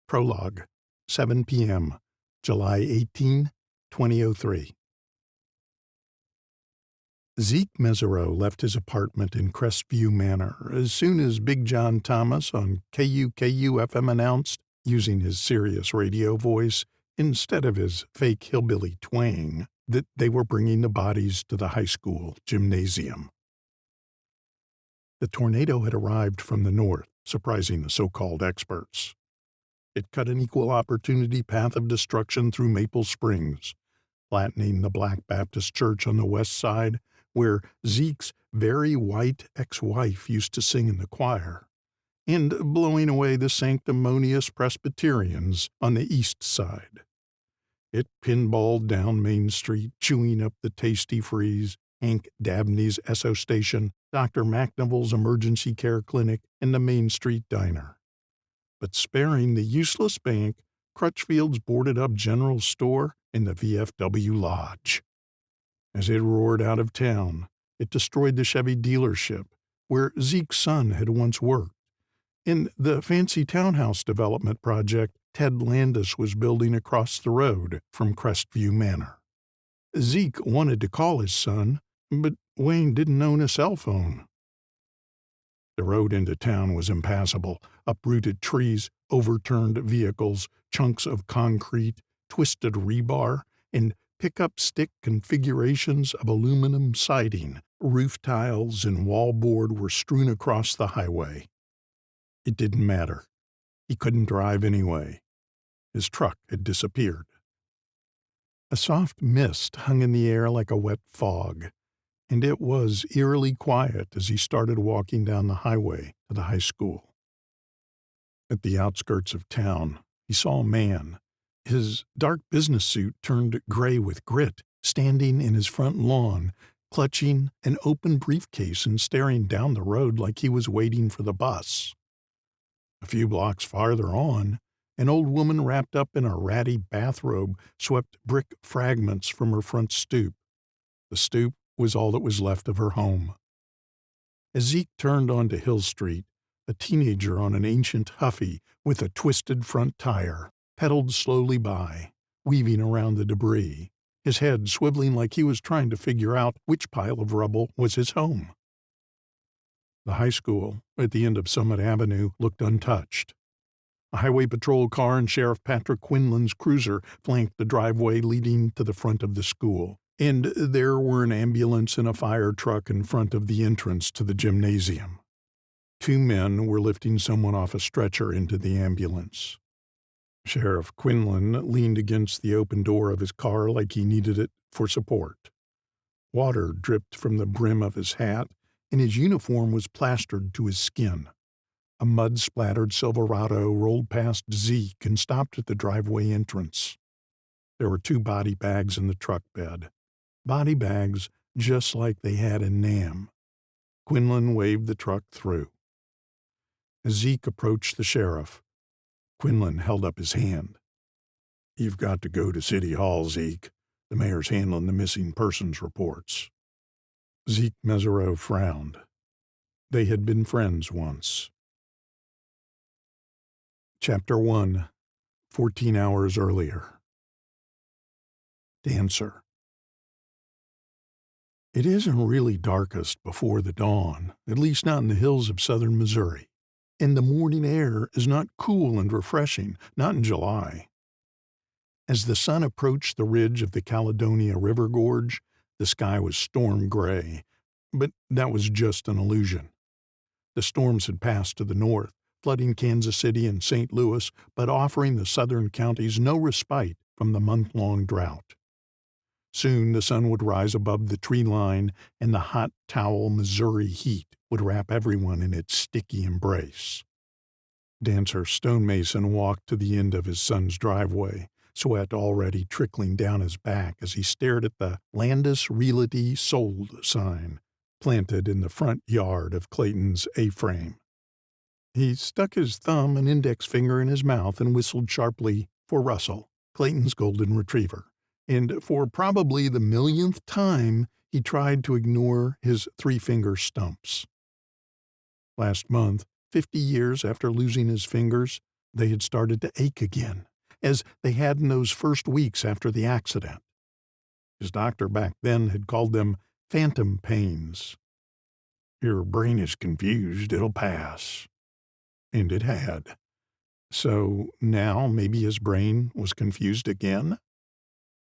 Prologue, 7 p.m., July 18, 2003. Zeke Mesereau left his apartment in Crestview Manor as soon as Big John Thomas on KUKU-FM announced, using his serious radio voice instead of his fake hillbilly twang, that they were bringing the bodies to the high school gymnasium. The tornado had arrived from the north, surprising the so-called experts. It cut an equal opportunity path of destruction through Maple Springs, flattening the Black Baptist Church on the west side, where Zeke's very white ex-wife used to sing in the choir, and blowing away the sanctimonious Presbyterians on the east side. It pinballed down Main Street, chewing up the Tasty Freeze, Hank Dabney's Esso Station, Dr. McNiville's Emergency Care Clinic, and the Main Street Diner. But sparing the useless bank, Crutchfield's boarded-up general store, and the VFW Lodge. As it roared out of town, it destroyed the Chevy dealership, where Zeke's son had once worked, and the fancy townhouse development project Ted Landis was building across the road from Crestview Manor. Zeke wanted to call his son, but Wayne didn't own a cell phone. The road into town was impassable. Uprooted trees, overturned vehicles, chunks of concrete, twisted rebar, and pickup stick configurations of aluminum siding, roof tiles, and wallboard were strewn across the highway. It didn't matter. He couldn't drive anyway. His truck had disappeared. A soft mist hung in the air like a wet fog, and it was eerily quiet as he started walking down the highway to the high school. At the outskirts of town, he saw a man, his dark business suit turned gray with grit, standing in his front lawn, clutching an open briefcase and staring down the road like he was waiting for the bus. A few blocks farther on, an old woman wrapped up in a ratty bathrobe swept brick fragments from her front stoop. The stoop was all that was left of her home. As Zeke turned onto Hill Street, a teenager on an ancient Huffy with a twisted front tire pedaled slowly by, weaving around the debris, his head swiveling like he was trying to figure out which pile of rubble was his home. The high school, at the end of Summit Avenue, looked untouched. A highway patrol car and Sheriff Patrick Quinlan's cruiser flanked the driveway leading to the front of the school, and there were an ambulance and a fire truck in front of the entrance to the gymnasium. 2 men were lifting someone off a stretcher into the ambulance. Sheriff Quinlan leaned against the open door of his car like he needed it for support. Water dripped from the brim of his hat, and his uniform was plastered to his skin. A mud-splattered Silverado rolled past Zeke and stopped at the driveway entrance. There were 2 body bags in the truck bed. Body bags just like they had in Nam. Quinlan waved the truck through. As Zeke approached the sheriff, Quinlan held up his hand. "You've got to go to City Hall, Zeke. The mayor's handling the missing persons reports." Zeke Mesereau frowned. They had been friends once. Chapter 1, 14 hours earlier. Dancer. It isn't really darkest before the dawn, at least not in the hills of southern Missouri, and the morning air is not cool and refreshing, not in July. As the sun approached the ridge of the Caledonia River Gorge, the sky was storm gray, but that was just an illusion. The storms had passed to the north, flooding Kansas City and St. Louis, but offering the southern counties no respite from the month-long drought. Soon the sun would rise above the tree line, and the hot towel Missouri heat would wrap everyone in its sticky embrace. Dancer Stonemason walked to the end of his son's driveway, sweat already trickling down his back as he stared at the Landis Realty Sold sign planted in the front yard of Clayton's A-frame. He stuck his thumb and index finger in his mouth and whistled sharply for Russell, Clayton's golden retriever, and for probably the millionth time he tried to ignore his 3-finger stumps. Last month, 50 years after losing his fingers, they had started to ache again, as they had in those first weeks after the accident. His doctor back then had called them phantom pains. "Your brain is confused, it'll pass." And it had. So now maybe his brain was confused again?